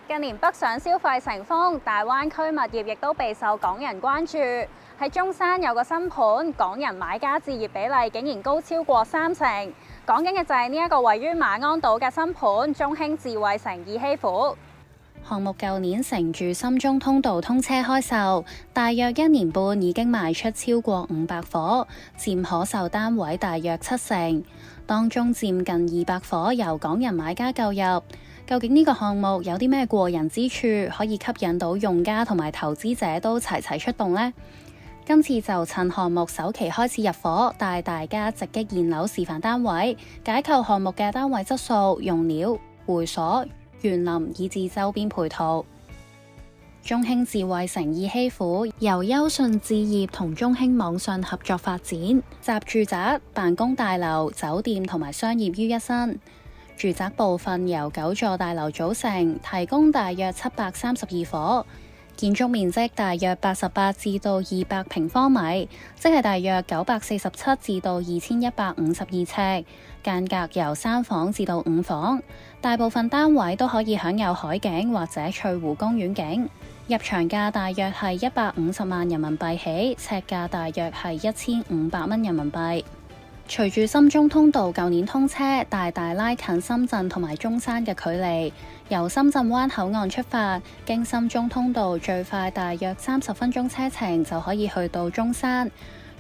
近年北上消費成風，大灣區物業亦都備受港人關注。喺中山有個新盤，港人買家置業比例竟然高超過30%。講緊嘅就係呢一個位於馬鞍島嘅新盤中興智慧城二希府。項目舊年乘住深中通道通車開售，大約1年半已經賣出超過500伙，佔可售單位大約70%，當中佔近200伙由港人買家購入。究竟呢個項目有啲咩過人之處，可以吸引到用家同埋投資者都齊齊出動呢？今次就趁項目首期開始入伙，帶大家直擊現樓示範單位，解構項目嘅單位質素、用料、會所、園林以至周邊配套。中興智慧城二希府由優信置業同中興網信合作發展，集住宅、辦公大樓、酒店同埋商業於一身。住宅部分由9座大樓組成，提供大約732伙，建築面積大約88至到200平方米，即係大約947至到2152尺，間隔由3房至到5房，大部分單位都可以享有海景或者翠湖公園景。入場價大約係150萬人民幣起，尺價大約係1500蚊人民幣。隨住深中通道舊年通車，大大拉近深圳同埋中山嘅距離。由深圳灣口岸出發，經深中通道最快大約30分鐘車程就可以去到中山。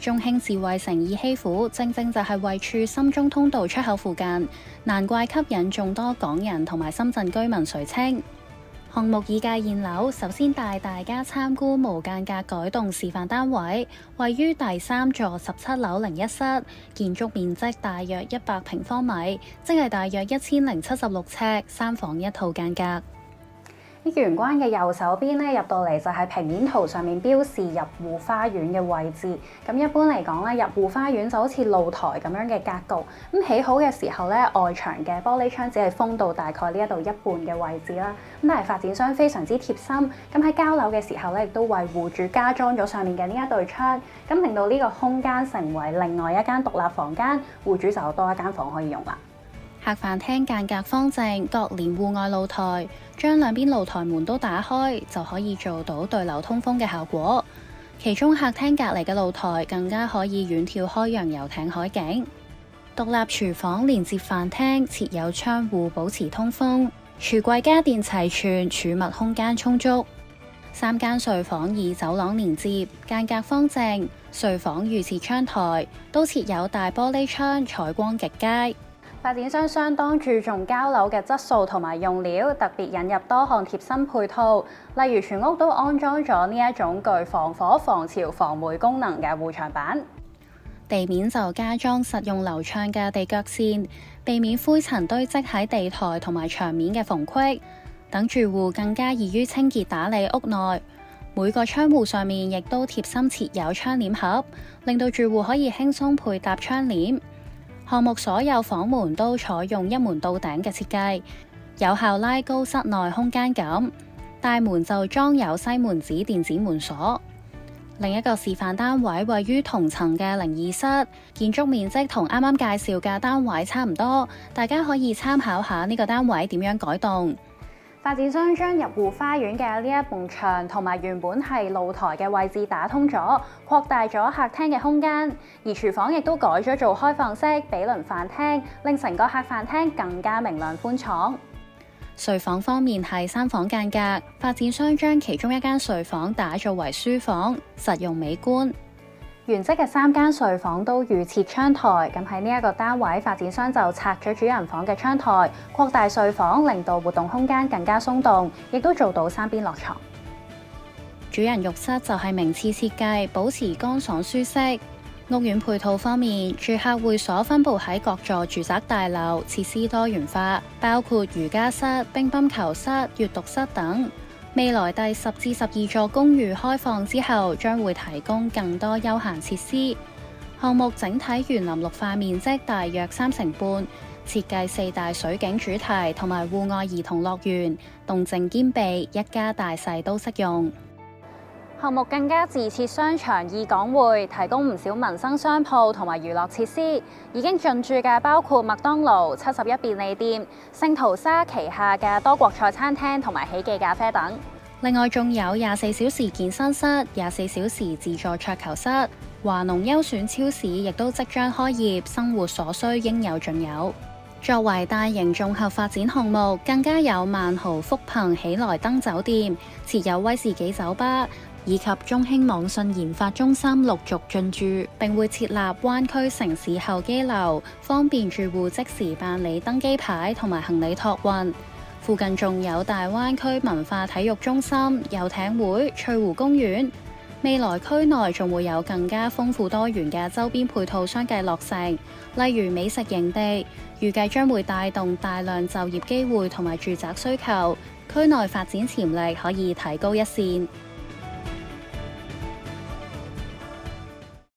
中興智慧城二希府正正就係位處深中通道出口附近，難怪吸引眾多港人同埋深圳居民垂青。項目已屆現樓，首先帶大家參觀無間隔改動示範單位，位於第3座17樓01室，建築面積大約100平方米，即係大約1076尺，3房1套間隔。玄關嘅右手邊咧，入到嚟就係平面圖上面標示入戶花園嘅位置。咁一般嚟講咧，入戶花園就好似露台咁樣嘅格局。咁起好嘅時候咧，外牆嘅玻璃窗只係封到大概呢一度一半嘅位置啦。咁但係發展商非常之貼心，咁喺交樓嘅時候咧，亦都為戶主加裝咗上面嘅呢一對窗，咁令到呢個空間成為另外一間獨立房間，戶主就多一間房可以用啦。客飯廳間隔方正，各連戶外露台，將兩邊露台門都打開，就可以做到對流通風嘅效果。其中客廳隔離嘅露台更加可以遠眺開洋遊艇海景。獨立廚房連接飯廳，設有窗戶保持通風。櫥櫃家電齊全，儲物空間充足。3間睡房以走廊連接，間隔方正。睡房預設窗台都設有大玻璃窗，採光極佳。發展商相當注重交樓嘅質素同埋用料，特別引入多項貼心配套，例如全屋都安裝咗呢一種具防火、防潮、防霉功能嘅護牆板。地面就加裝實用流暢嘅地腳線，避免灰塵堆積喺地台同埋牆面嘅縫隙，等住戶更加易於清潔打理屋內。每個窗戶上面亦都貼心設有窗簾盒，令到住戶可以輕鬆配搭窗簾。項目所有房門都採用一門到頂嘅設計，有效拉高室內空間感。大門就裝有西門子電子門鎖。另一個示範單位位於同層嘅02室，建築面積同啱啱介紹嘅單位差唔多，大家可以參考下呢個單位點樣改動。發展商將入戶花園嘅呢一埲牆同埋原本係露台嘅位置打通咗，擴大咗客廳嘅空間，而廚房亦都改咗做開放式比鄰飯廳，令成個客飯廳更加明亮寬敞。睡房方面係3房間隔，發展商將其中一間睡房打造為書房，實用美觀。原則嘅3間睡房都預設窗台，咁喺呢一個單位，發展商就拆咗主人房嘅窗台，擴大睡房，令到活動空間更加鬆動，亦都做到3邊落床。主人浴室就係名次設計，保持乾爽舒適。屋苑配套方面，住客會所分佈喺各座住宅大樓，設施多元化，包括瑜伽室、乒乓球室、閱讀室等。未來第10至12座公寓開放之後，將會提供更多休閒設施。項目整體園林綠化面積大約3成半，設計4大水景主題同埋戶外兒童樂園，動靜兼備，一家大細都適用。項目更加自設商場義港匯，提供唔少民生商鋪同埋娛樂設施。已經進駐嘅包括麥當勞、71便利店、聖淘沙旗下嘅多國菜餐廳同埋喜記咖啡等。另外仲有24小時健身室、24小時自助桌球室、華農優選超市，亦都即將開業，生活所需應有盡有。作為大型綜合發展項目，更加有萬豪福朋喜來登酒店，設有威士忌酒吧，以及中興網信研發中心陸續進駐，並會設立灣區城市候機樓，方便住戶即時辦理登機牌同埋行李託運。附近仲有大灣區文化體育中心、遊艇會、翠湖公園。未來區內仲會有更加豐富多元嘅周邊配套相繼落成，例如美食營地，預計將會帶動大量就業機會同埋住宅需求，區內發展潛力可以提高一線。